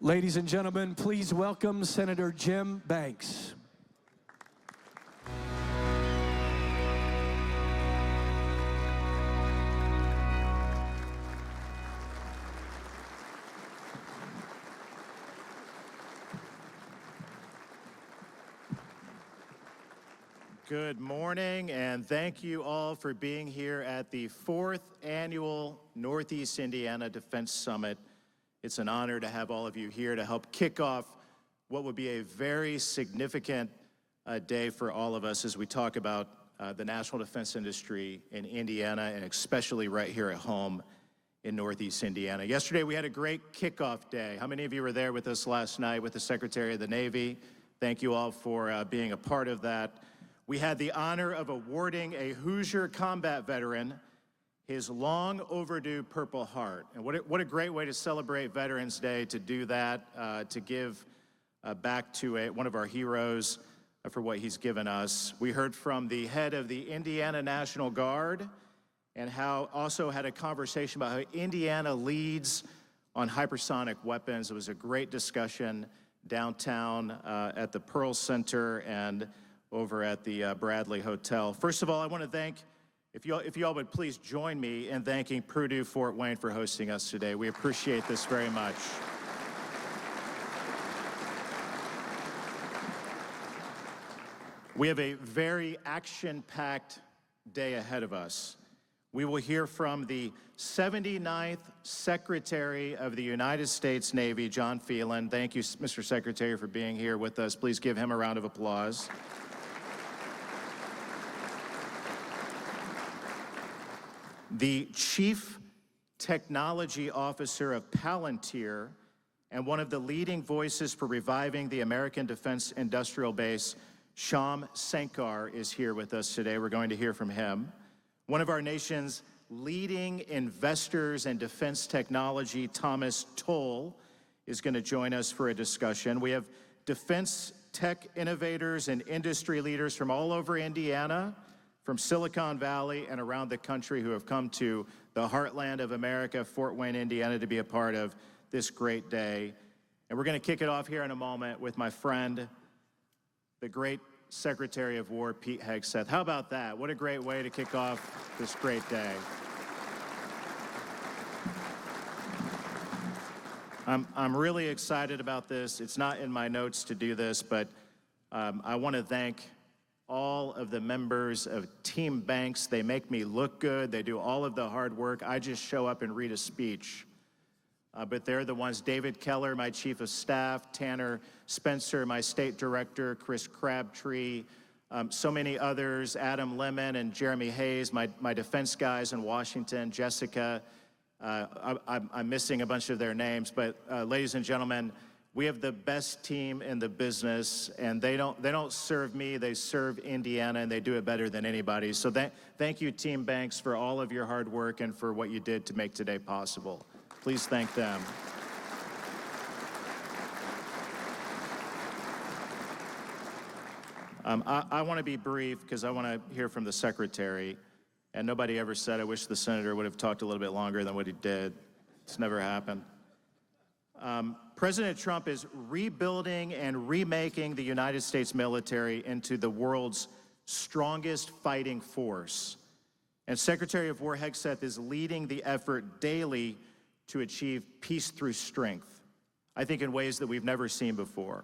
Ladies and gentlemen, please welcome Senator Jim Banks. Good morning, and thank you all for being here at the 4th Annual Northeast Indiana Defense Summit. It's an honor to have all of you here to help kick off what would be a very significant day for all of us as we talk about the national defense industry in Indiana, and especially right here at home in Northeast Indiana. Yesterday, we had a great kickoff day. How many of you were there with us last night with the Secretary of the Navy? Thank you all for being a part of that. We had the honor of awarding a Hoosier combat veteran his long overdue Purple Heart. And what a great way to celebrate Veterans Day, to do that, to give back to one of our heroes for what he's given us. We heard from the head of the Indiana National Guard, and also had a conversation about how Indiana leads on hypersonic weapons. It was a great discussion downtown at the Pearl Center and over at the Bradley Hotel. First of all, I want to thank, if you all would please join me in thanking Purdue Fort Wayne for hosting us today. We appreciate this very much. We have a very action-packed day ahead of us. We will hear from the 79th Secretary of the United States Navy, John Phelan. Thank you, Mr. Secretary, for being here with us. Please give him a round of applause. The Chief Technology Officer of Palantir and one of the leading voices for reviving the American Defense Industrial Base, Shyam Sankar, is here with us today. We're going to hear from him. One of our nation's leading investors in defense technology, Thomas Toll, is going to join us for a discussion. We have defense tech innovators and industry leaders from all over Indiana, from Silicon Valley and around the country, who have come to the heartland of America, Fort Wayne, Indiana, to be a part of this great day. And we're going to kick it off here in a moment with my friend, the great Secretary of War, Pete Hegseth. How about that? What a great way to kick off this great day. I'm really excited about this. It's not in my notes to do this, but I want to thank all of the members of Team Banks. They make me look good. They do all of the hard work. I just show up and read a speech. But they're the ones: David Keller, my Chief of Staff; Tanner Spencer, my State Director; Chris Crabtree, so many others; Adam Lemon and Jeremy Hayes, my defense guys in Washington; Jessica. I'm missing a bunch of their names, but ladies and gentlemen, we have the best team in the business, and they don't serve me, they serve Indiana, and they do it better than anybody. So thank you, Team Banks, for all of your hard work and for what you did to make today possible. Please thank them. I want to be brief because I want to hear from the Secretary, and nobody ever said, I wish the Senator would have talked a little bit longer than what he did. It's never happened. President Trump is rebuilding and remaking the United States military into the world's strongest fighting force. And Secretary of War Hegseth is leading the effort daily to achieve peace through strength, I think in ways that we've never seen before.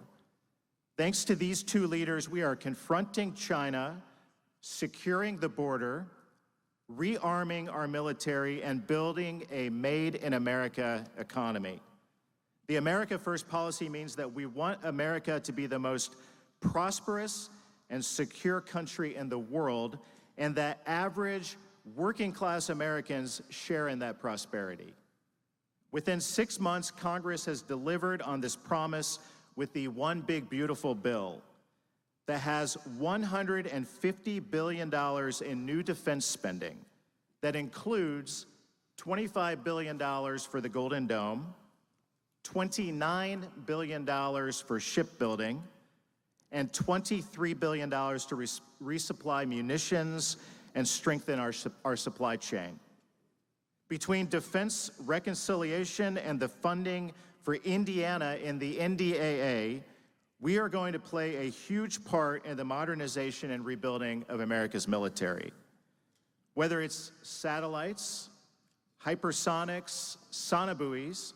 Thanks to these two leaders, we are confronting China, securing the border, rearming our military, and building a made-in-America economy. The America First policy means that we want America to be the most prosperous and secure country in the world, and that average working-class Americans share in that prosperity. Within 6 months, Congress has delivered on this promise with the One Big Beautiful Bill that has $150 billion in new defense spending. That includes $25 billion for the Golden Dome, $29 billion for shipbuilding, and $23 billion to resupply munitions and strengthen our supply chain. Between defense reconciliation and the funding for Indiana in the NDAA, we are going to play a huge part in the modernization and rebuilding of America's military. Whether it's satellites, hypersonics, sonobuoys,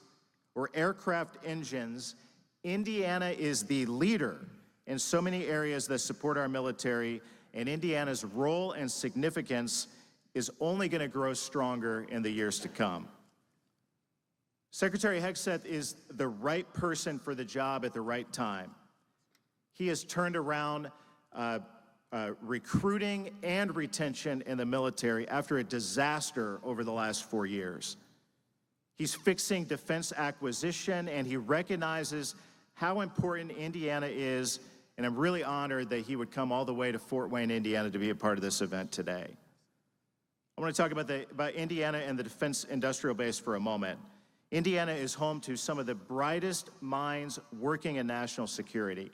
or aircraft engines, Indiana is the leader in so many areas that support our military, and Indiana's role and significance is only going to grow stronger in the years to come. Secretary Hegseth is the right person for the job at the right time. He has turned around recruiting and retention in the military after a disaster over the last 4 years. He's fixing defense acquisition, and he recognizes how important Indiana is, and I'm really honored that he would come all the way to Fort Wayne, Indiana to be a part of this event today. I want to talk about Indiana and the defense industrial base for a moment. Indiana is home to some of the brightest minds working in national security.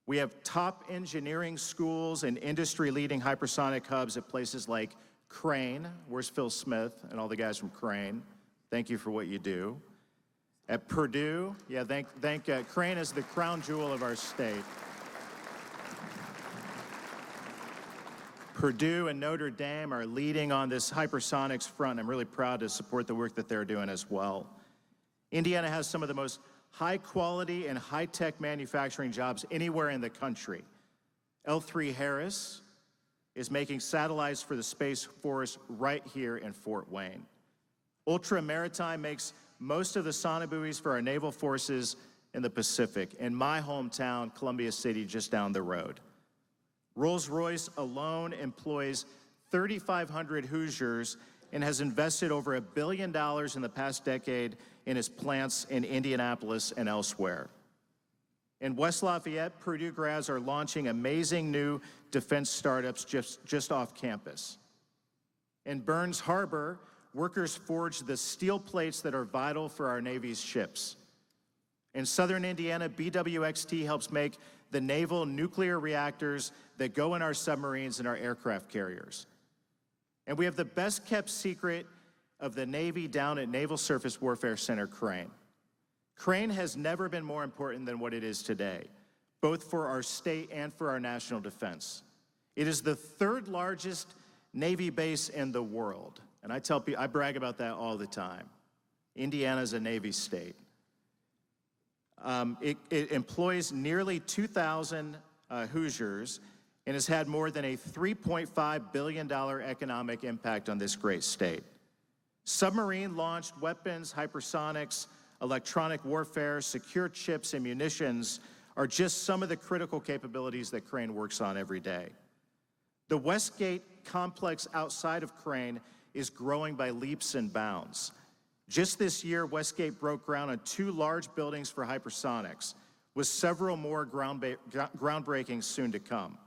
We have top engineering schools and industry-leading hypersonic hubs at places like Crane. Where's Phil Smith and all the guys from Crane? Thank you for what you do. At Purdue, yeah, Crane is the crown jewel of our state. Purdue and Notre Dame are leading on this hypersonics front. I'm really proud to support the work that they're doing as well. Indiana has some of the most high-quality and high-tech manufacturing jobs anywhere in the country. L3 Harris is making satellites for the Space Force right here in Fort Wayne. Ultra Maritime makes most of the sonobuoys for our naval forces in the Pacific, in my hometown, Columbia City, just down the road. Rolls-Royce alone employs 3,500 Hoosiers and has invested over $1 billion in the past decade in its plants in Indianapolis and elsewhere. In West Lafayette, Purdue grads are launching amazing new defense startups just off campus. In Burns Harbor, workers forge the steel plates that are vital for our Navy's ships. In southern Indiana, BWXT helps make the naval nuclear reactors that go in our submarines and our aircraft carriers. And we have the best kept secret of the Navy down at Naval Surface Warfare Center, Crane. Crane has never been more important than what it is today, both for our state and for our national defense. It is the third largest Navy base in the world. And I brag about that all the time. Indiana's a Navy state. It employs nearly 2,000 Hoosiers and has had more than a $3.5 billion economic impact on this great state. Submarine-launched weapons, hypersonics, electronic warfare, secure chips, and munitions are just some of the critical capabilities that Crane works on every day. The Westgate complex outside of Crane is growing by leaps and bounds. Just this year, Westgate broke ground on 2 large buildings for hypersonics, with several more groundbreakings soon to come.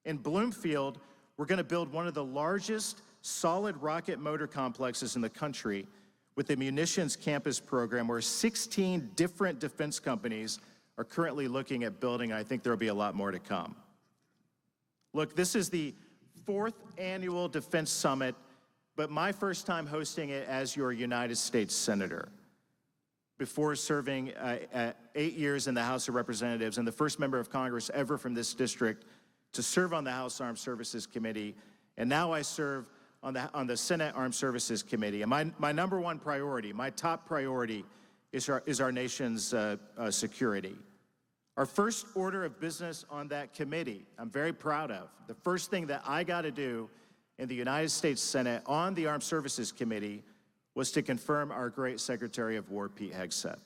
In Bloomfield, we're going to build one of the largest solid rocket motor complexes in the country with the munitions campus program, where 16 different defense companies are currently looking at building, and I think there'll be a lot more to come. Look, this is the 4th annual Defense Summit, but my first time hosting it as your United States Senator, before serving 8 years in the House of Representatives and the first member of Congress ever from this district to serve on the House Armed Services Committee, and now I serve on the Senate Armed Services Committee. And my number one priority, my top priority, is our nation's security. Our first order of business on that committee, I'm very proud of. The first thing that I got to do in the United States Senate on the Armed Services Committee was to confirm our great Secretary of War, Pete Hegseth.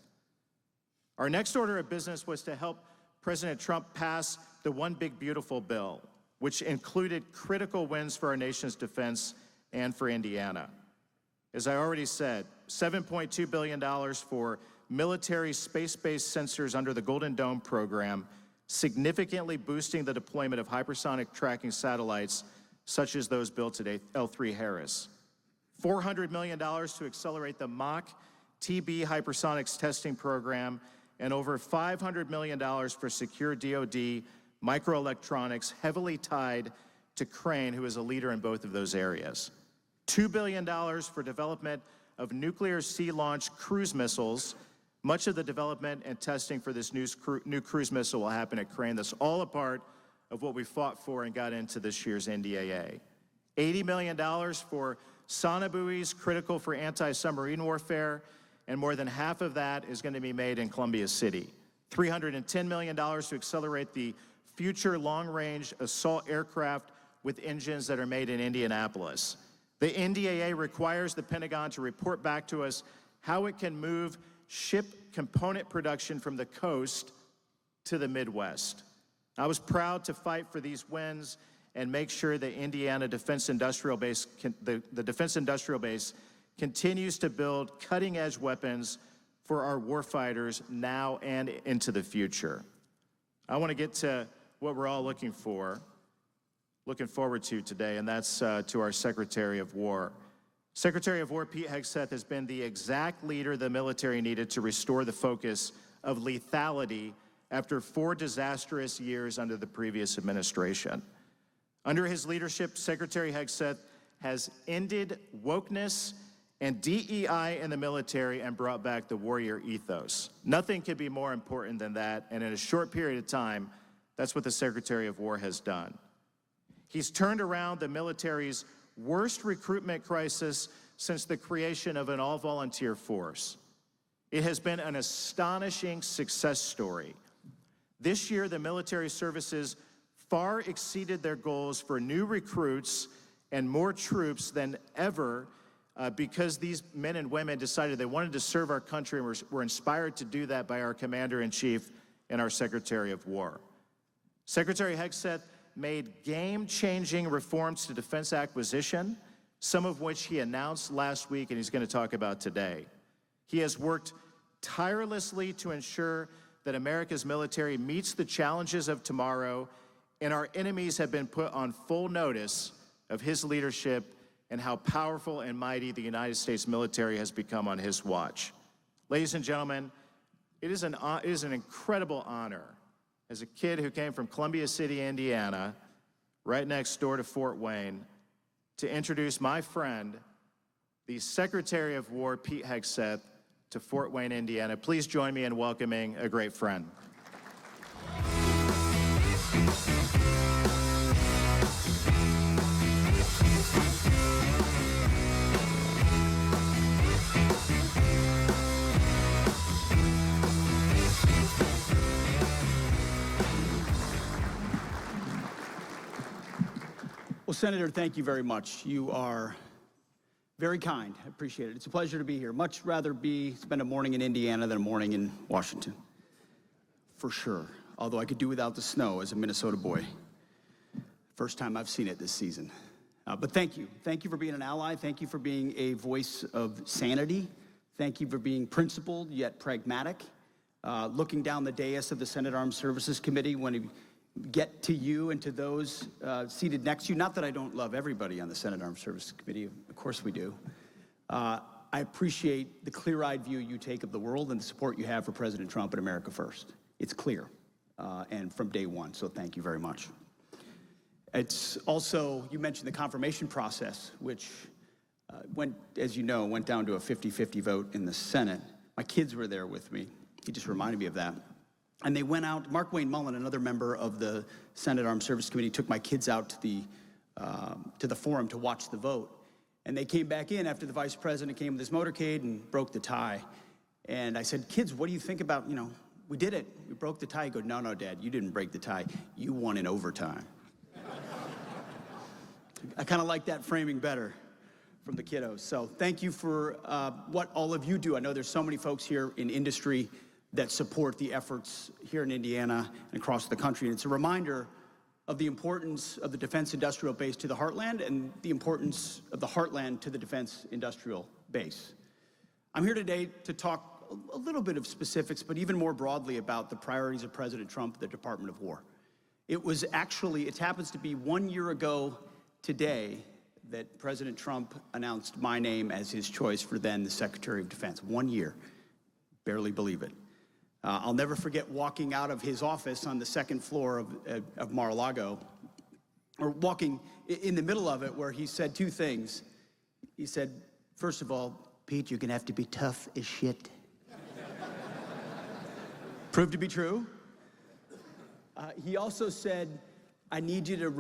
Our next order of business was to help President Trump pass the One Big Beautiful Bill, which included critical wins for our nation's defense and for Indiana. As I already said, $7.2 billion for military space-based sensors under the Golden Dome program, significantly boosting the deployment of hypersonic tracking satellites such as those built today, L3 Harris. $400 million to accelerate the Mach TB hypersonics testing program, and over $500 million for secure DoD microelectronics, heavily tied to Crane, who is a leader in both of those areas. $2 billion for development of nuclear sea-launched cruise missiles Much of the development and testing for this new cruise missile will happen at Crane. That's all a part of what we fought for and got into this year's NDAA. $80 million for sonobuoys, critical for anti-submarine warfare, and more than half of that is going to be made in Columbia City. $310 million to accelerate the future long-range assault aircraft with engines that are made in Indianapolis. The NDAA requires the Pentagon to report back to us how it can move ship component production from the coast to the Midwest. I was proud to fight for these wins and make sure the Indiana Defense Industrial Base, the Defense Industrial Base continues to build cutting-edge weapons for our warfighters now and into the future. I want to get to what we're all looking forward to today, and that's to our Secretary of War. Secretary of War Pete Hegseth has been the exact leader the military needed to restore the focus of lethality after 4 disastrous years under the previous administration. Under his leadership, Secretary Hegseth has ended wokeness and DEI in the military and brought back the warrior ethos. Nothing could be more important than that, and in a short period of time, that's what the Secretary of War has done. He's turned around the military's worst recruitment crisis since the creation of an all-volunteer force. It has been an astonishing success story. This year, the military services far exceeded their goals for new recruits and more troops than ever because these men and women decided they wanted to serve our country and were inspired to do that by our Commander-in-Chief and our Secretary of War. Secretary Hegseth made game-changing reforms to defense acquisition, some of which he announced last week and he's going to talk about today. He has worked tirelessly to ensure that America's military meets the challenges of tomorrow, and our enemies have been put on full notice of his leadership and how powerful and mighty the United States military has become on his watch. Ladies and gentlemen, it is an incredible honor as a kid who came from Columbia City, Indiana, right next door to Fort Wayne, to introduce my friend, the Secretary of War, Pete Hegseth, to Fort Wayne, Indiana. Please join me in welcoming a great friend. Well, Senator, thank you very much. You are very kind. I appreciate it. It's a pleasure to be here. Much rather spend a morning in Indiana than a morning in Washington, for sure. Although I could do without the snow as a Minnesota boy. First time I've seen it this season. But thank you. Thank you for being an ally. Thank you for being a voice of sanity. Thank you for being principled yet pragmatic. Looking down the dais of the Senate Armed Services Committee when we get to you and to those seated next to you. Not that I don't love everybody on the Senate Armed Services Committee. Of course we do. I appreciate the clear-eyed view you take of the world and the support you have for President Trump and America First. It's clear, and from day one, so thank you very much. It's also, you mentioned the confirmation process, which as you know, went down to a 50-50 vote in the Senate. My kids were there with me. He just reminded me of that. And they went out, Mark Wayne Mullen, another member of the Senate Armed Services Committee, took my kids out to the forum to watch the vote. And they came back in after the vice president came with his motorcade and broke the tie. And I said, kids, what do you think about, we did it. We broke the tie. He goes, no, Dad, you didn't break the tie. You won in overtime. I kind of like that framing better from the kiddos. So thank you for what all of you do. I know there's so many folks here in industry that support the efforts here in Indiana and across the country. And it's a reminder of the importance of the defense industrial base to the heartland and the importance of the heartland to the defense industrial base. I'm here today to talk a little bit of specifics, but even more broadly about the priorities of President Trump, the Department of War. It happens to be 1 year ago today that President Trump announced my name as his choice for then the Secretary of Defense. 1 year. Barely believe it. I'll never forget walking out of his office on the second floor of Mar-a-Lago, or walking in the middle of it, where he said 2 things. He said, first of all, Pete, you're gonna have to be tough as shit. Proved to be true. He also said, I need you to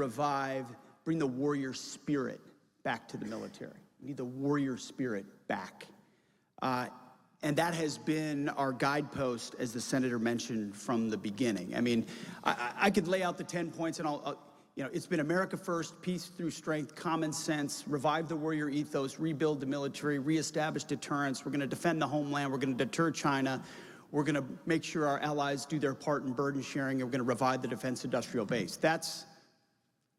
bring the warrior spirit back to the military. We need the warrior spirit back. And that has been our guidepost, as the senator mentioned, from the beginning. I mean, I could lay out the 10 points, and it's been America first, peace through strength, common sense, revive the warrior ethos, rebuild the military, reestablish deterrence. We're going to defend the homeland. We're going to deter China. We're going to make sure our allies do their part in burden sharing, and we're going to revive the defense industrial base. That's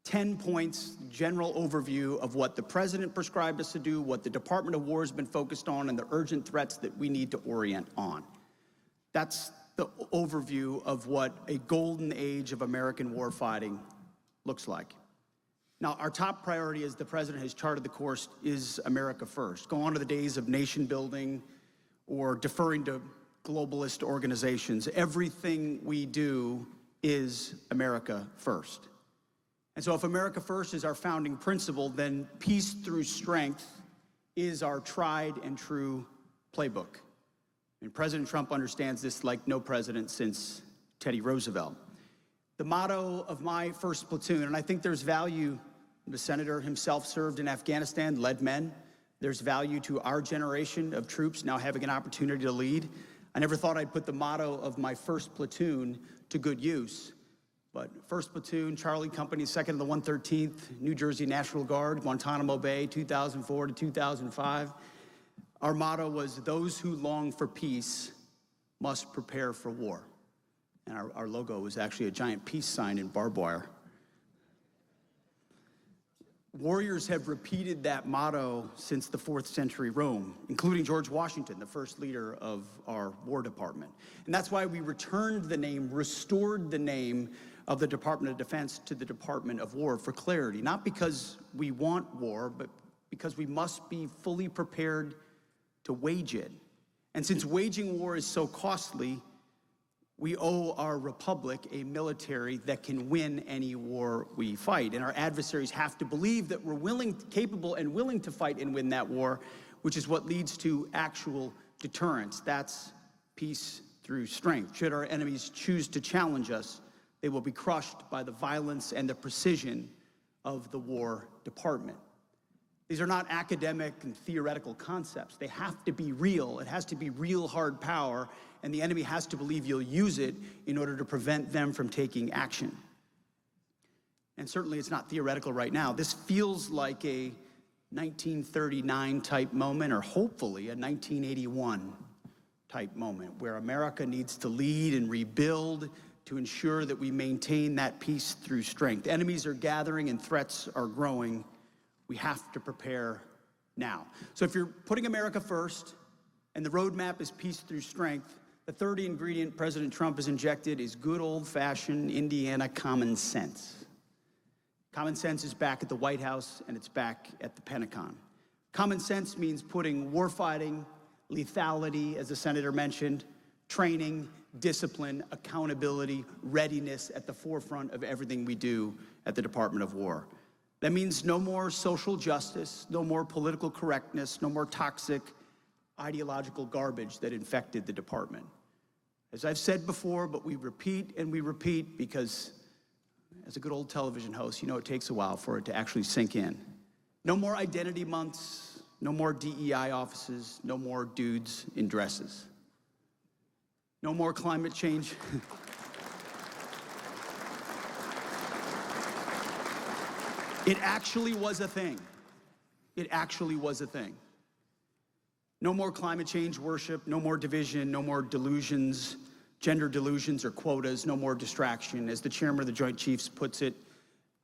10 points, general overview of what the president prescribed us to do, what the Department of War has been focused on, and the urgent threats that we need to orient on. That's the overview of what a golden age of American warfighting looks like. Now, our top priority, as the president has charted the course, is America first. Go on to the days of nation building or deferring to globalist organizations. Everything we do is America first. And so if America first is our founding principle, then peace through strength is our tried and true playbook. And President Trump understands this like no president since Teddy Roosevelt. The motto of my first platoon, and I think there's value, the senator himself served in Afghanistan, led men. There's value to our generation of troops now having an opportunity to lead. I never thought I'd put the motto of my first platoon to good use. But 1st Platoon, Charlie Company, 2nd of the 113th, New Jersey National Guard, Guantanamo Bay, 2004 to 2005. Our motto was, those who long for peace must prepare for war. And our logo was actually a giant peace sign in barbed wire. Warriors have repeated that motto since the 4th century Rome, including George Washington, the first leader of our War Department. And that's why we restored the name of the Department of Defense to the Department of War for clarity, not because we want war, but because we must be fully prepared to wage it. And since waging war is so costly, we owe our republic a military that can win any war we fight. And our adversaries have to believe that we're capable and willing to fight and win that war, which is what leads to actual deterrence. That's peace through strength. Should our enemies choose to challenge us, they will be crushed by the violence and the precision of the War Department. These are not academic and theoretical concepts. They have to be real. It has to be real hard power, and the enemy has to believe you'll use it in order to prevent them from taking action. And certainly it's not theoretical right now. This feels like a 1939 type moment, or hopefully a 1981 type moment, where America needs to lead and rebuild to ensure that we maintain that peace through strength. Enemies are gathering and threats are growing. We have to prepare now. So if you're putting America first and the roadmap is peace through strength, the third ingredient President Trump has injected is good old-fashioned Indiana common sense. Common sense is back at the White House and it's back at the Pentagon. Common sense means putting warfighting, lethality, as the senator mentioned, training, discipline, accountability, readiness at the forefront of everything we do at the Department of War. That means no more social justice, no more political correctness, no more toxic ideological garbage that infected the department. As I've said before, but we repeat and we repeat because as a good old television host, you know it takes a while for it to actually sink in. No more identity months, no more DEI offices, no more dudes in dresses. No more climate change. It actually was a thing. It actually was a thing. No more climate change worship, no more division, no more delusions, gender delusions or quotas, no more distraction. As the chairman of the Joint Chiefs puts it,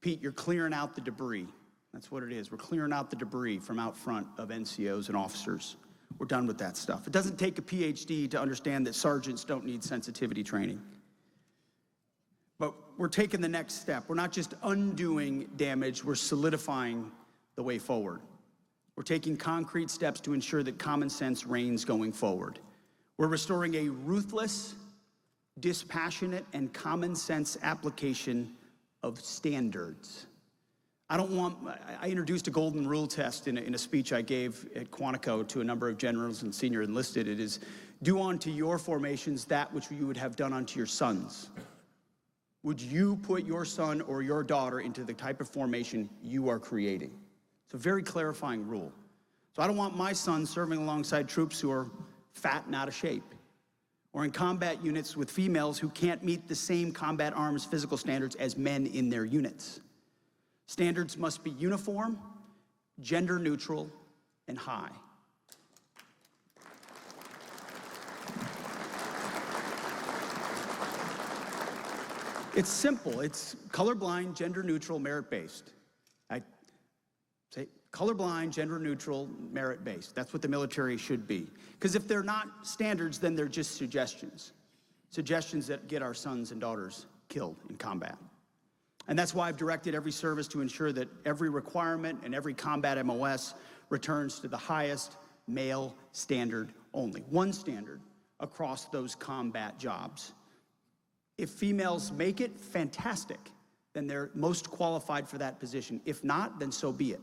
Pete, you're clearing out the debris. That's what it is. We're clearing out the debris from out front of NCOs and officers. We're done with that stuff. It doesn't take a PhD to understand that sergeants don't need sensitivity training. But we're taking the next step. We're not just undoing damage, we're solidifying the way forward. We're taking concrete steps to ensure that common sense reigns going forward. We're restoring a ruthless, dispassionate, and common sense application of standards. I introduced a golden rule test in a speech I gave at Quantico to a number of generals and senior enlisted. It is, Do unto your formations that which you would have done unto your sons. Would you put your son or your daughter into the type of formation you are creating? It's a very clarifying rule. So I don't want my son serving alongside troops who are fat and out of shape, or in combat units with females who can't meet the same combat arms physical standards as men in their units. Standards must be uniform, gender neutral, and high. It's simple. It's colorblind, gender neutral, merit-based. I say colorblind, gender neutral, merit-based. That's what the military should be. Because if they're not standards, then they're just suggestions. Suggestions that get our sons and daughters killed in combat. And that's why I've directed every service to ensure that every requirement and every combat MOS returns to the highest male standard only. One standard across those combat jobs. If females make it, fantastic. Then they're most qualified for that position. If not, then so be it.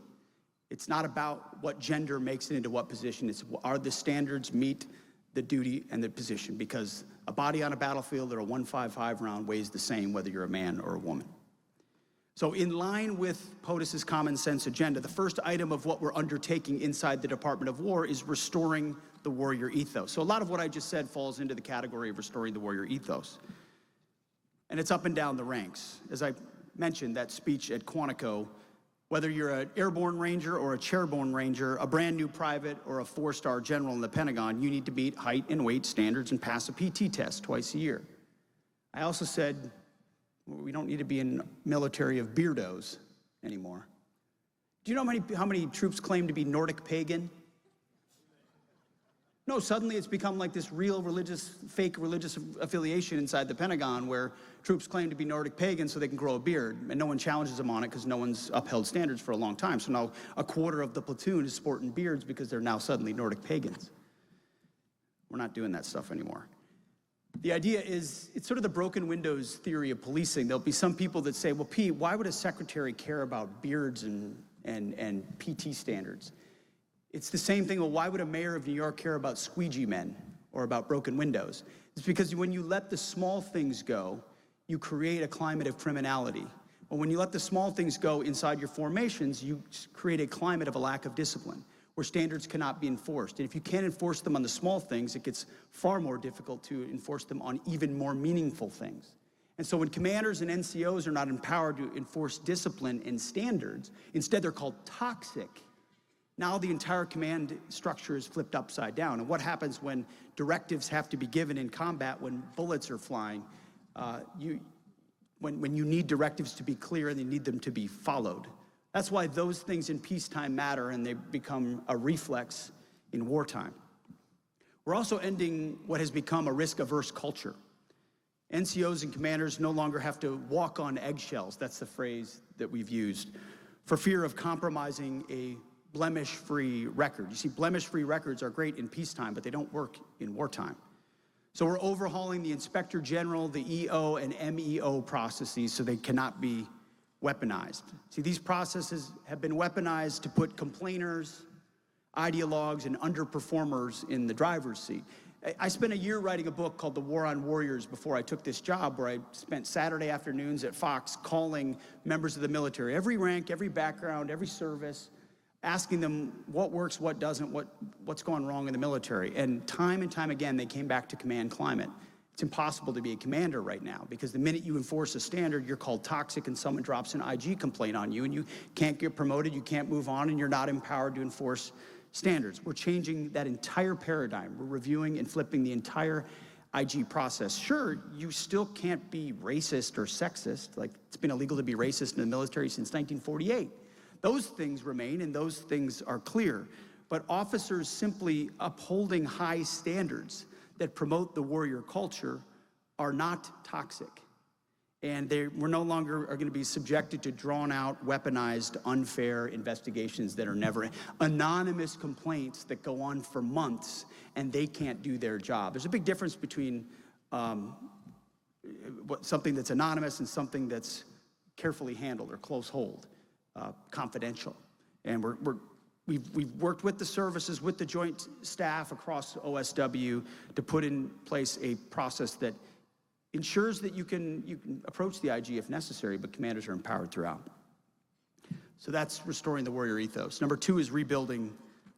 It's not about what gender makes it into what position. It's are the standards meet the duty and the position, because a body on a battlefield or a 155 round weighs the same whether you're a man or a woman. So in line with POTUS's common sense agenda, the first item of what we're undertaking inside the Department of War is restoring the warrior ethos. So a lot of what I just said falls into the category of restoring the warrior ethos. And it's up and down the ranks. As I mentioned, that speech at Quantico, whether you're an airborne ranger or a chairborne ranger, a brand new private or a 4-star general in the Pentagon, you need to meet height and weight standards and pass a PT test twice a year. I also said, we don't need to be in military of beardos anymore. Do you know how many troops claim to be Nordic pagan? No, suddenly it's become like this real fake religious affiliation inside the Pentagon where troops claim to be Nordic pagan so they can grow a beard, and no one challenges them on it because no one's upheld standards for a long time. So now a quarter of the platoon is sporting beards because they're now suddenly Nordic pagans. We're not doing that stuff anymore. The idea is, it's sort of the broken windows theory of policing. There'll be some people that say, well, Pete, why would a secretary care about beards and PT standards? It's the same thing. Well, why would a mayor of New York care about squeegee men or about broken windows? It's because when you let the small things go, you create a climate of criminality. But when you let the small things go inside your formations, you create a climate of a lack of discipline, where standards cannot be enforced. And if you can't enforce them on the small things, it gets far more difficult to enforce them on even more meaningful things. And so when commanders and NCOs are not empowered to enforce discipline and standards, instead they're called toxic. Now the entire command structure is flipped upside down. And what happens when directives have to be given in combat, when bullets are flying, when you need directives to be clear and you need them to be followed. That's why those things in peacetime matter, and they become a reflex in wartime. We're also ending what has become a risk-averse culture. NCOs and commanders no longer have to walk on eggshells, that's the phrase that we've used, for fear of compromising a blemish-free record. You see, blemish-free records are great in peacetime, but they don't work in wartime. So we're overhauling the Inspector General, the EO, and MEO processes so they cannot be weaponized. See, these processes have been weaponized to put complainers, ideologues, and underperformers in the driver's seat. I spent a year writing a book called The War on Warriors before I took this job, where I spent Saturday afternoons at Fox calling members of the military, every rank, every background, every service, asking them what works, what doesn't, what's gone wrong in the military. And time again, they came back to command climate. It's impossible to be a commander right now, because the minute you enforce a standard, you're called toxic and someone drops an IG complaint on you and you can't get promoted, you can't move on, and you're not empowered to enforce standards. We're changing that entire paradigm. We're reviewing and flipping the entire IG process. Sure, you still can't be racist or sexist. Like, it's been illegal to be racist in the military since 1948. Those things remain and those things are clear. But officers simply upholding high standards that promote the warrior culture are not toxic. And we're no longer are going to be subjected to drawn-out, weaponized, unfair investigations that are never anonymous complaints that go on for months and they can't do their job. There's a big difference between something that's anonymous and something that's carefully handled or close hold, confidential. And we're We've worked with the services, with the joint staff across OSW to put in place a process that ensures that you can approach the IG if necessary, but commanders are empowered throughout. So that's restoring the warrior ethos. Number 2 is rebuilding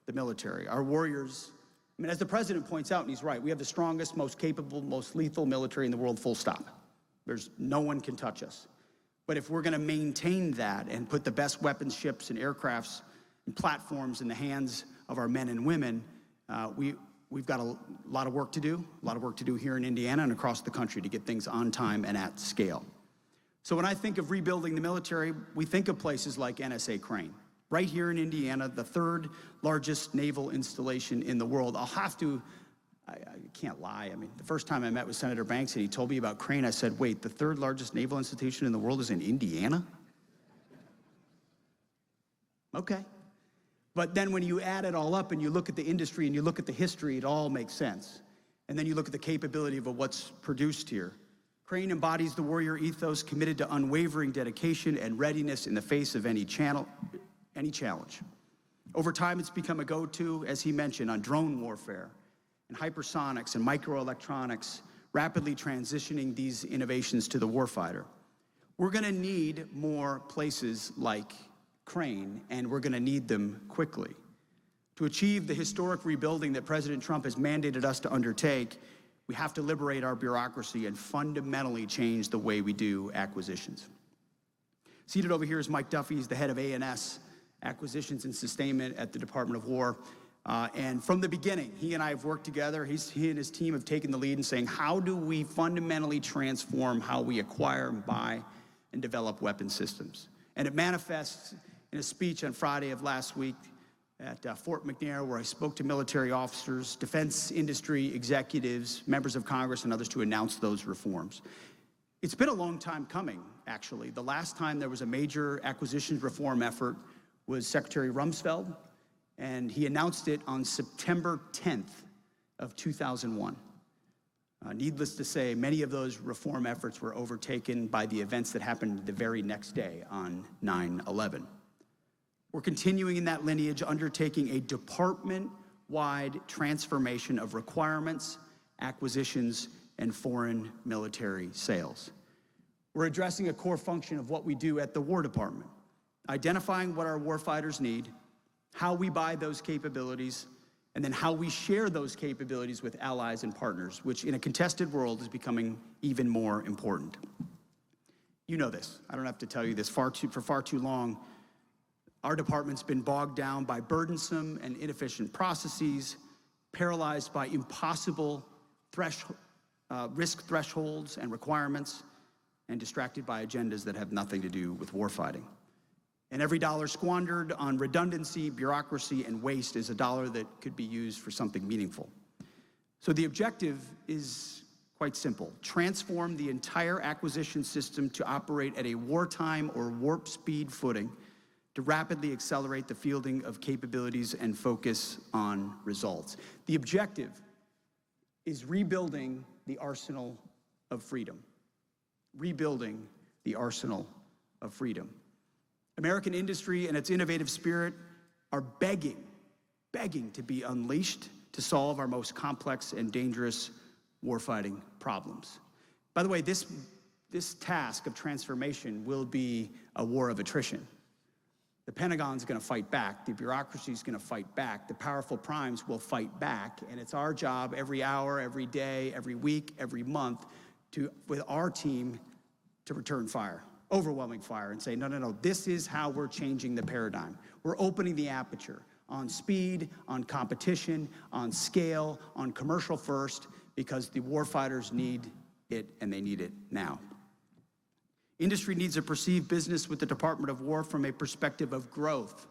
the military. Our warriors, I mean, as the president points out, and he's right, we have the strongest, most capable, most lethal military in the world, full stop. No one can touch us. But if we're gonna maintain that and put the best weapons, ships, and aircrafts and platforms in the hands of our men and women, we've got a lot of work to do here in Indiana and across the country to get things on time and at scale. So when I think of rebuilding the military, we think of places like NSA Crane. Right here in Indiana, the 3rd largest naval installation in the world. I can't lie. I mean, the first time I met with Senator Banks and he told me about Crane, I said, wait, the 3rd largest naval institution in the world is in Indiana? Okay. But then when you add it all up and you look at the industry and you look at the history, it all makes sense. And then you look at the capability of what's produced here. Crane embodies the warrior ethos, committed to unwavering dedication and readiness in the face of any challenge. Over time, it's become a go-to, as he mentioned, on drone warfare and hypersonics and microelectronics, rapidly transitioning these innovations to the warfighter. We're gonna need more places like Crane, and we're gonna need them quickly. To achieve the historic rebuilding that President Trump has mandated us to undertake, we have to liberate our bureaucracy and fundamentally change the way we do acquisitions. Seated over here is Mike Duffy. He's the head of A&S, Acquisitions and Sustainment at the Department of War. And from the beginning, he and I have worked together. He and his team have taken the lead in saying, how do we fundamentally transform how we acquire and buy and develop weapon systems? And it manifests in a speech on Friday of last week at Fort McNair, where I spoke to military officers, defense industry executives, members of Congress, and others to announce those reforms. It's been a long time coming, actually. The last time there was a major acquisitions reform effort was Secretary Rumsfeld, and he announced it on September 10th of 2001. Needless to say, many of those reform efforts were overtaken by the events that happened the very next day on 9/11. We're continuing in that lineage, undertaking a department-wide transformation of requirements, acquisitions, and foreign military sales. We're addressing a core function of what we do at the War Department, identifying what our warfighters need, how we buy those capabilities, and then how we share those capabilities with allies and partners, which in a contested world is becoming even more important. You know this. I don't have to tell you this. For far too long, our department's been bogged down by burdensome and inefficient processes, paralyzed by impossible risk thresholds and requirements, and distracted by agendas that have nothing to do with warfighting. And every dollar squandered on redundancy, bureaucracy, and waste is a dollar that could be used for something meaningful. So the objective is quite simple: transform the entire acquisition system to operate at a wartime or warp speed footing, to rapidly accelerate the fielding of capabilities and focus on results. The objective is rebuilding the arsenal of freedom. Rebuilding the arsenal of freedom. American industry and its innovative spirit are begging to be unleashed to solve our most complex and dangerous warfighting problems. By the way, this task of transformation will be a war of attrition. The Pentagon's gonna fight back, the bureaucracy's gonna fight back, the powerful primes will fight back, and it's our job every hour, every day, every week, every month, with our team, to return fire, overwhelming fire, and say, no, this is how we're changing the paradigm. We're opening the aperture on speed, on competition, on scale, on commercial first, because the warfighters need it, and they need it now. Industry needs to perceive business with the Department of War from a perspective of growth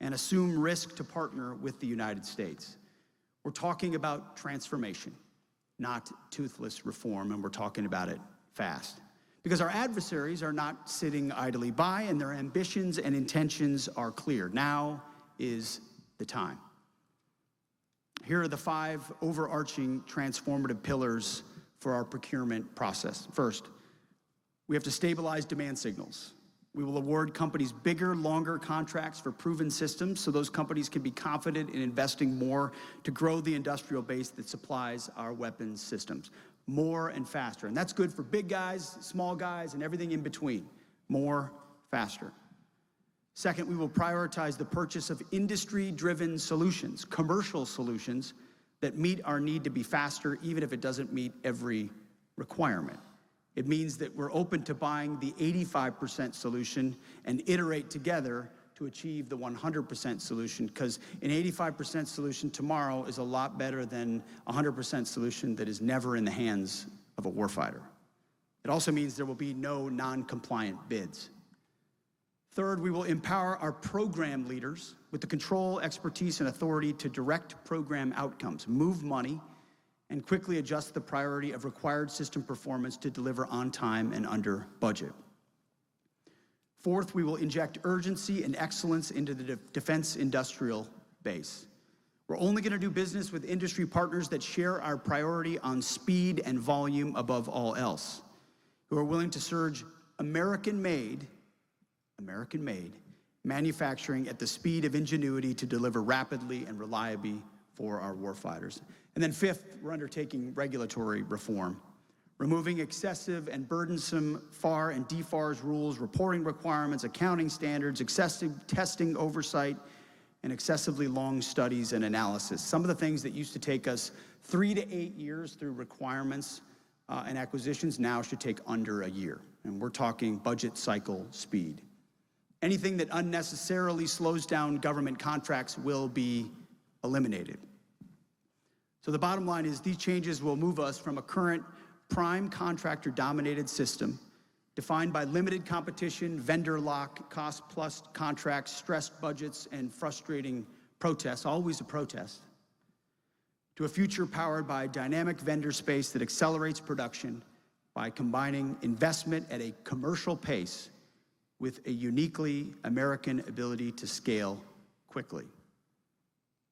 and assume risk to partner with the United States. We're talking about transformation, not toothless reform, and we're talking about it fast. Because our adversaries are not sitting idly by, and their ambitions and intentions are clear. Now is the time. Here are the 5 overarching transformative pillars for our procurement process. First, we have to stabilize demand signals. We will award companies bigger, longer contracts for proven systems so those companies can be confident in investing more to grow the industrial base that supplies our weapons systems. More and faster. And that's good for big guys, small guys, and everything in between. More, faster. Second, we will prioritize the purchase of industry-driven solutions, commercial solutions that meet our need to be faster, even if it doesn't meet every requirement. It means that we're open to buying the 85% solution and iterate together to achieve the 100% solution, because an 85% solution tomorrow is a lot better than a 100% solution that is never in the hands of a warfighter. It also means there will be no non-compliant bids. Third, we will empower our program leaders with the control, expertise, and authority to direct program outcomes, move money, and quickly adjust the priority of required system performance to deliver on time and under budget. Fourth, we will inject urgency and excellence into the defense industrial base. We're only going to do business with industry partners that share our priority on speed and volume above all else, who are willing to surge American-made manufacturing at the speed of ingenuity to deliver rapidly and reliably for our warfighters. And then fifth, we're undertaking regulatory reform, removing excessive and burdensome FAR and DFARS rules, reporting requirements, accounting standards, excessive testing oversight, and excessively long studies and analysis. Some of the things that used to take us 3 to 8 years through requirements and acquisitions now should take under a year. And we're talking budget cycle speed. Anything that unnecessarily slows down government contracts will be eliminated. So the bottom line is these changes will move us from a current prime contractor-dominated system defined by limited competition, vendor lock, cost-plus contracts, stressed budgets, and frustrating protests, always a protest, to a future powered by dynamic vendor space that accelerates production by combining investment at a commercial pace with a uniquely American ability to scale quickly.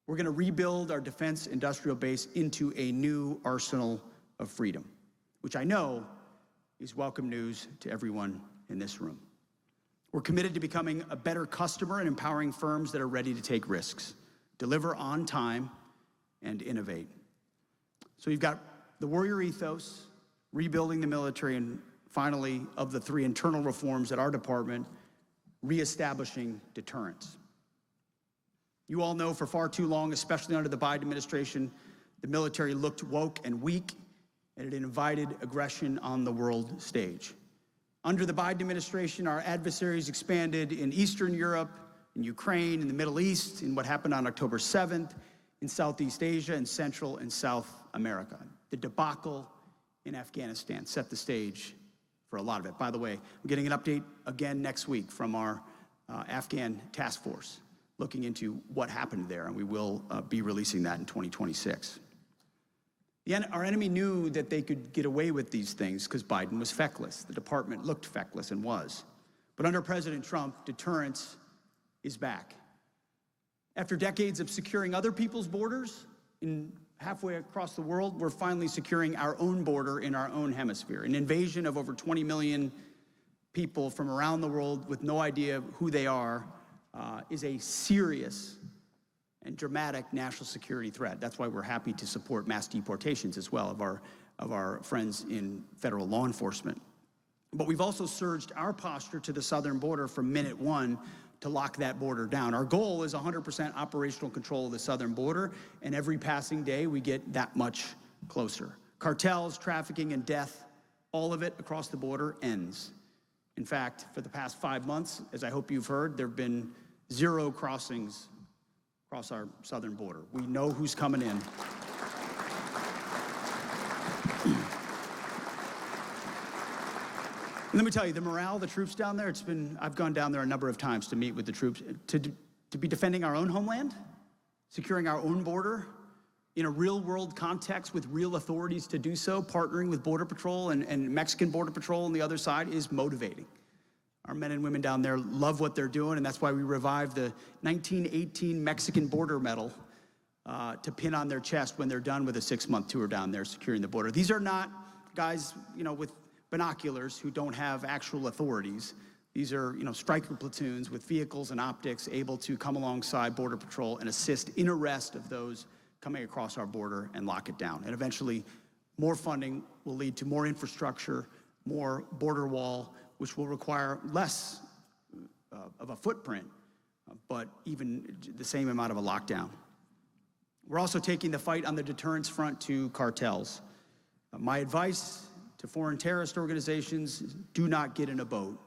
We're going to rebuild our defense industrial base into a new arsenal of freedom, which I know is welcome news to everyone in this room. We're committed to becoming a better customer and empowering firms that are ready to take risks, deliver on time, and innovate. So you've got the warrior ethos, rebuilding the military, and finally, of the 3 internal reforms at our department, reestablishing deterrence. You all know for far too long, especially under the Biden administration, the military looked woke and weak, and it invited aggression on the world stage. Under the Biden administration, our adversaries expanded in Eastern Europe, in Ukraine, in the Middle East, in what happened on October 7th, in Southeast Asia, and Central and South America. The debacle in Afghanistan set the stage for a lot of it. By the way, I'm getting an update again next week from our Afghan task force, looking into what happened there, and we will be releasing that in 2026. Our enemy knew that they could get away with these things because Biden was feckless. The department looked feckless and was. But under President Trump, deterrence is back. After decades of securing other people's borders halfway across the world, we're finally securing our own border in our own hemisphere. An invasion of over 20 million people from around the world with no idea who they are is a serious and dramatic national security threat. That's why we're happy to support mass deportations as well of our friends in federal law enforcement. But we've also surged our posture to the southern border from minute one to lock that border down. Our goal is 100% operational control of the southern border, and every passing day we get that much closer. Cartels, trafficking, and death, all of it across the border ends. In fact, for the past 5 months, as I hope you've heard, there have been 0 crossings across our southern border. We know who's coming in. Let me tell you, the morale of the troops down there, I've gone down there a number of times to meet with the troops, to be defending our own homeland, securing our own border in a real world context with real authorities to do so, partnering with Border Patrol and Mexican Border Patrol on the other side is motivating. Our men and women down there love what they're doing, and that's why we revived the 1918 Mexican Border Medal to pin on their chest when they're done with a 6-month tour down there securing the border. These are not guys, with binoculars who don't have actual authorities. These are, striker platoons with vehicles and optics able to come alongside Border Patrol and assist in arrest of those coming across our border and lock it down. And eventually, more funding will lead to more infrastructure, more border wall, which will require less of a footprint, but even the same amount of a lockdown. We're also taking the fight on the deterrence front to cartels. My advice to foreign terrorist organizations, do not get in a boat.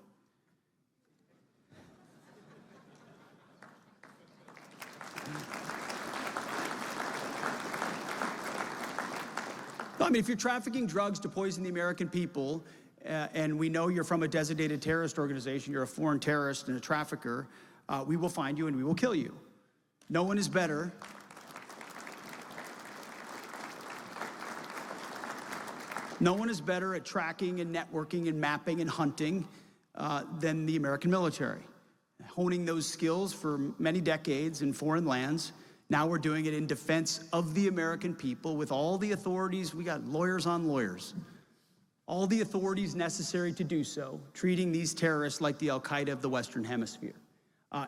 I mean, if you're trafficking drugs to poison the American people, and we know you're from a designated terrorist organization, you're a foreign terrorist and a trafficker, we will find you and we will kill you. No one is better. No one is better at tracking and networking and mapping and hunting than the American military. Honing those skills for many decades in foreign lands. Now we're doing it in defense of the American people with all the authorities. We got lawyers on lawyers. All the authorities necessary to do so, treating these terrorists like the Al-Qaeda of the Western Hemisphere.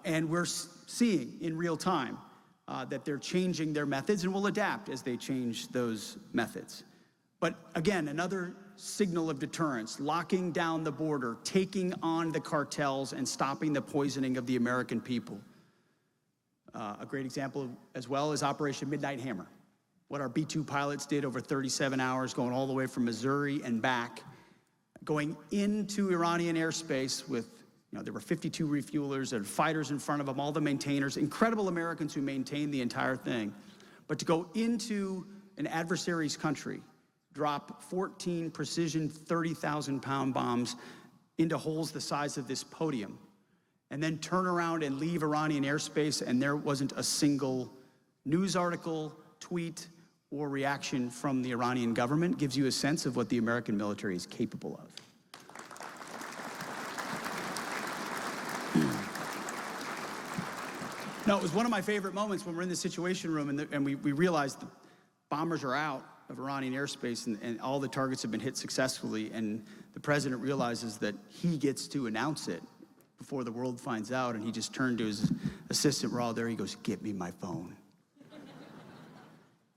And we're seeing in real time that they're changing their methods and will adapt as they change those methods. But again, another signal of deterrence, locking down the border, taking on the cartels and stopping the poisoning of the American people. A great example as well is Operation Midnight Hammer. What our B-2 pilots did over 37 hours, going all the way from Missouri and back, going into Iranian airspace with, there were 52 refuelers, there were fighters in front of them, all the maintainers, incredible Americans who maintained the entire thing. But to go into an adversary's country, drop 14 precision 30,000-pound bombs into holes the size of this podium, and then turn around and leave Iranian airspace, and there wasn't a single news article, tweet, or reaction from the Iranian government, gives you a sense of what the American military is capable of. No, it was one of my favorite moments when we're in the Situation Room and we realized the bombers are out of Iranian airspace and all the targets have been hit successfully, and the president realizes that he gets to announce it before the world finds out, and he just turned to his assistant, we're all there, he goes, "Get me my phone."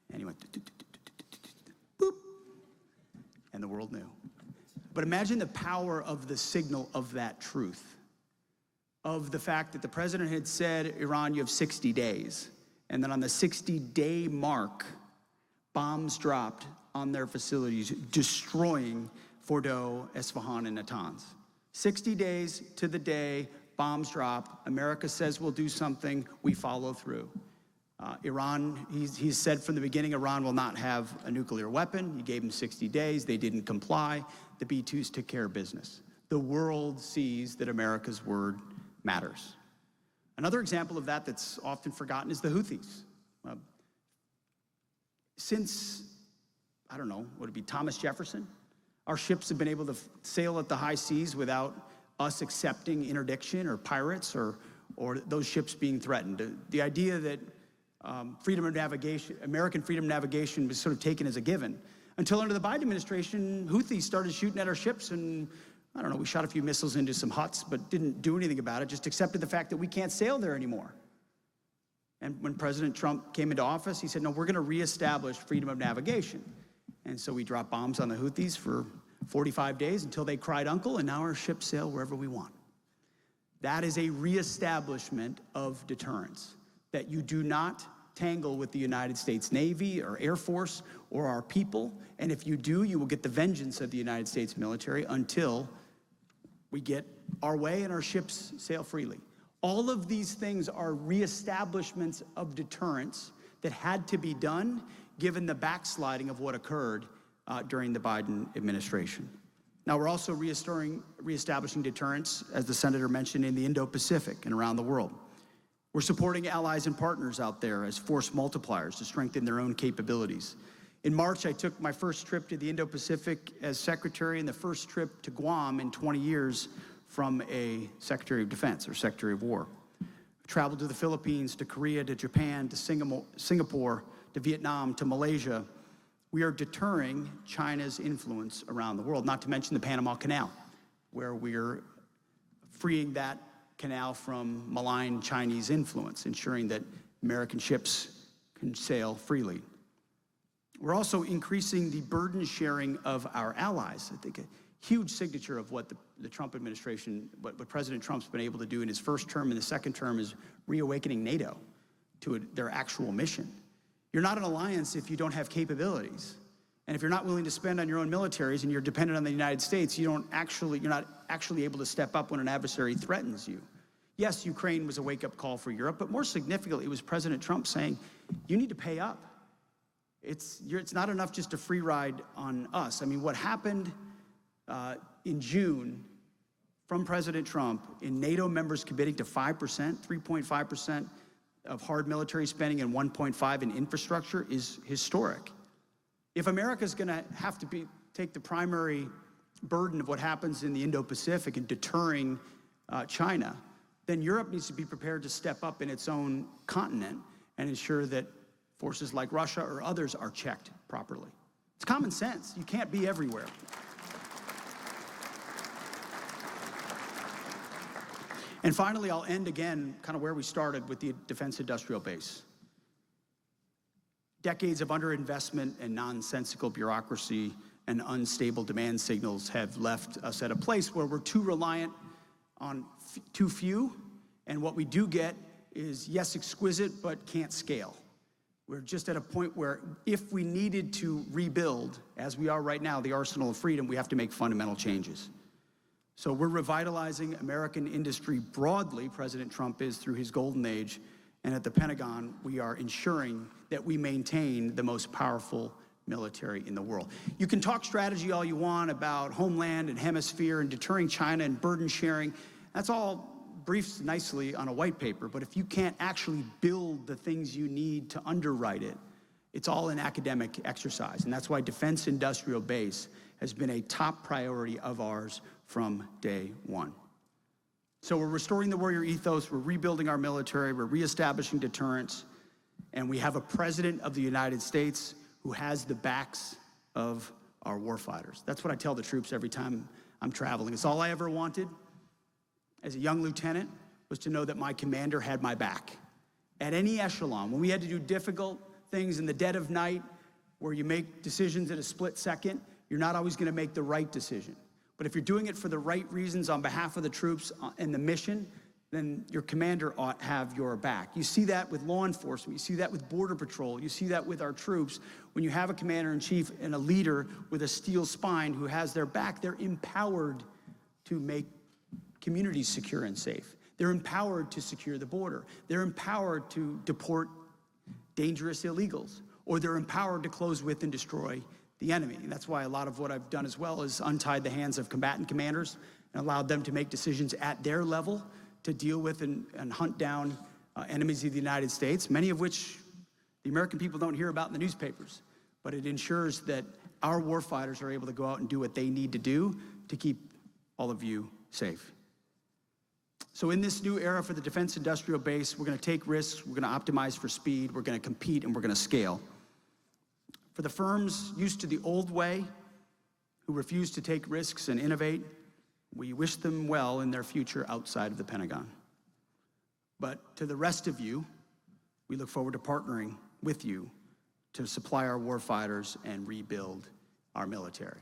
And he went, boop, and the world knew. But imagine the power of the signal of that truth, of the fact that the president had said, Iran, you have 60 days. And then on the 60-day mark, bombs dropped on their facilities, destroying Fordow, Esfahan, and Natanz. 60 days to the day, bombs drop. America says we'll do something, we follow through. Iran, he's said from the beginning, Iran will not have a nuclear weapon. He gave them 60 days, they didn't comply. The B-2s took care of business. The world sees that America's word matters. Another example of that that's often forgotten is the Houthis. Since, I don't know, would it be Thomas Jefferson? Our ships have been able to sail at the high seas without us accepting interdiction or pirates or those ships being threatened. The idea that freedom of navigation, American freedom of navigation was sort of taken as a given. Until under the Biden administration, Houthis started shooting at our ships and, I don't know, we shot a few missiles into some huts, but didn't do anything about it, just accepted the fact that we can't sail there anymore. And when President Trump came into office, he said, no, we're gonna reestablish freedom of navigation. And so we dropped bombs on the Houthis for 45 days until they cried uncle, and now our ships sail wherever we want. That is a reestablishment of deterrence, that you do not tangle with the United States Navy or Air Force or our people, and if you do, you will get the vengeance of the United States military until we get our way and our ships sail freely. All of these things are reestablishments of deterrence that had to be done given the backsliding of what occurred during the Biden administration. Now, we're also reestablishing deterrence, as the senator mentioned, in the Indo-Pacific and around the world. We're supporting allies and partners out there as force multipliers to strengthen their own capabilities. In March, I took my first trip to the Indo-Pacific as secretary and the first trip to Guam in 20 years from a Secretary of Defense or Secretary of War. I traveled to the Philippines, to Korea, to Japan, to Singapore, to Vietnam, to Malaysia. We are deterring China's influence around the world, not to mention the Panama Canal, where we're freeing that canal from malign Chinese influence, ensuring that American ships can sail freely. We're also increasing the burden sharing of our allies. I think a huge signature of what the Trump administration, what President Trump's been able to do in his first term and the second term is reawakening NATO to their actual mission. You're not an alliance if you don't have capabilities. And if you're not willing to spend on your own militaries and you're dependent on the United States, you're not actually able to step up when an adversary threatens you. Yes, Ukraine was a wake-up call for Europe, but more significantly, it was President Trump saying, you need to pay up. It's not enough just a free ride on us. I mean, what happened in June from President Trump in NATO members committing to 5%, 3.5% of hard military spending and 1.5% in infrastructure is historic. If America's going to have to take the primary burden of what happens in the Indo-Pacific and deterring China, then Europe needs to be prepared to step up in its own continent and ensure that forces like Russia or others are checked properly. It's common sense. You can't be everywhere. And finally, I'll end again kind of where we started with the defense industrial base. Decades of underinvestment and nonsensical bureaucracy and unstable demand signals have left us at a place where we're too reliant on too few, and what we do get is, yes, exquisite, but can't scale. We're just at a point where if we needed to rebuild, as we are right now, the arsenal of freedom, we have to make fundamental changes. So we're revitalizing American industry broadly, President Trump is, through his golden age, and at the Pentagon, we are ensuring that we maintain the most powerful military in the world. You can talk strategy all you want about homeland and hemisphere and deterring China and burden sharing. That's all briefs nicely on a white paper, but if you can't actually build the things you need to underwrite it, it's all an academic exercise. And that's why defense industrial base has been a top priority of ours from day one. So we're restoring the warrior ethos, we're rebuilding our military, we're reestablishing deterrence, and we have a president of the United States who has the backs of our warfighters. That's what I tell the troops every time I'm traveling. It's all I ever wanted as a young lieutenant, was to know that my commander had my back. At any echelon, when we had to do difficult things in the dead of night, where you make decisions in a split second, you're not always gonna make the right decision. But if you're doing it for the right reasons on behalf of the troops and the mission, then your commander ought to have your back. You see that with law enforcement, you see that with Border Patrol, you see that with our troops. When you have a commander-in-chief and a leader with a steel spine who has their back, they're empowered to make communities secure and safe. They're empowered to secure the border. They're empowered to deport dangerous illegals, or they're empowered to close with and destroy the enemy. And that's why a lot of what I've done as well is untied the hands of combatant commanders and allowed them to make decisions at their level to deal with and hunt down enemies of the United States, many of which the American people don't hear about in the newspapers. But it ensures that our warfighters are able to go out and do what they need to do to keep all of you safe. So in this new era for the defense industrial base, we're gonna take risks, we're gonna optimize for speed, we're gonna compete, and we're gonna scale. For the firms used to the old way, who refuse to take risks and innovate, we wish them well in their future outside of the Pentagon. But to the rest of you, we look forward to partnering with you to supply our warfighters and rebuild our military.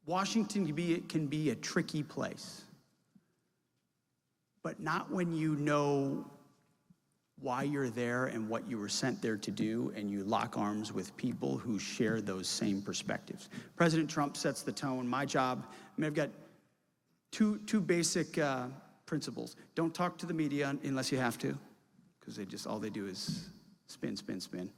Washington can be a tricky place, but not when you know why you're there and what you were sent there to do, and you lock arms with people who share those same perspectives. President Trump sets the tone. My job, I've got two basic principles. Don't talk to the media unless you have to, because all they do is spin, spin, spin.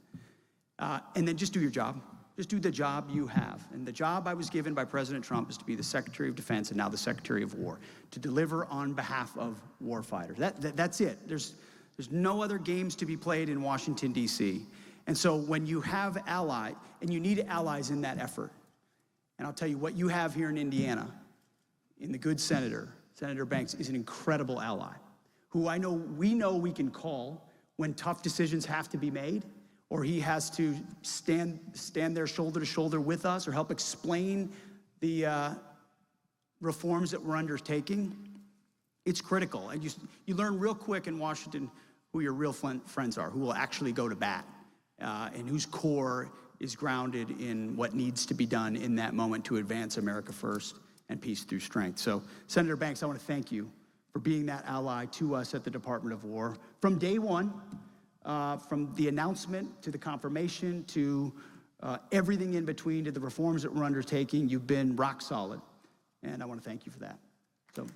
And then just do your job. Just do the job you have. And the job I was given by President Trump is to be the Secretary of Defense and now the Secretary of War, to deliver on behalf of warfighters. That's it. There's no other games to be played in Washington, D.C. And so when you have allies, and you need allies in that effort, and I'll tell you what you have here in Indiana, in the good Senator Banks is an incredible ally, who we know we can call when tough decisions have to be made, or he has to stand there shoulder to shoulder with us, or help explain the reforms that we're undertaking, it's critical. And you learn real quick in Washington who your real friends are, who will actually go to bat, and whose core is grounded in what needs to be done in that moment to advance America first and peace through strength. So, Senator Banks, I want to thank you for being that ally to us at the Department of War. From day one, from the announcement to the confirmation to everything in between to the reforms that we're undertaking, you've been rock solid. And I want to thank you for that. So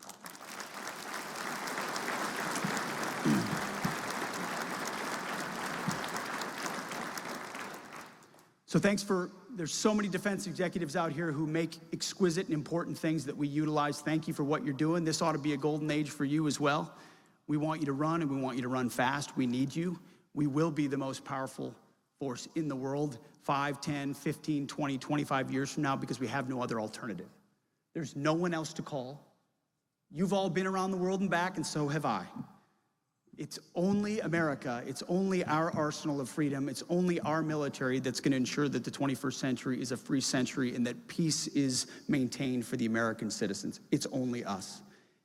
there's so many defense executives out here who make exquisite and important things that we utilize. Thank you for what you're doing. This ought to be a golden age for you as well. We want you to run, and we want you to run fast. We need you. We will be the most powerful force in the world 5, 10, 15, 20, 25 years from now because we have no other alternative. There's no one else to call. You've all been around the world and back, and so have I. It's only America, it's only our arsenal of freedom, it's only our military that's going to ensure that the 21st century is a free century and that peace is maintained for the American citizens. It's only us.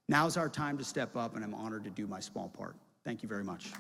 Now's our time to step up, and I'm honored to do my small part. Thank you very much.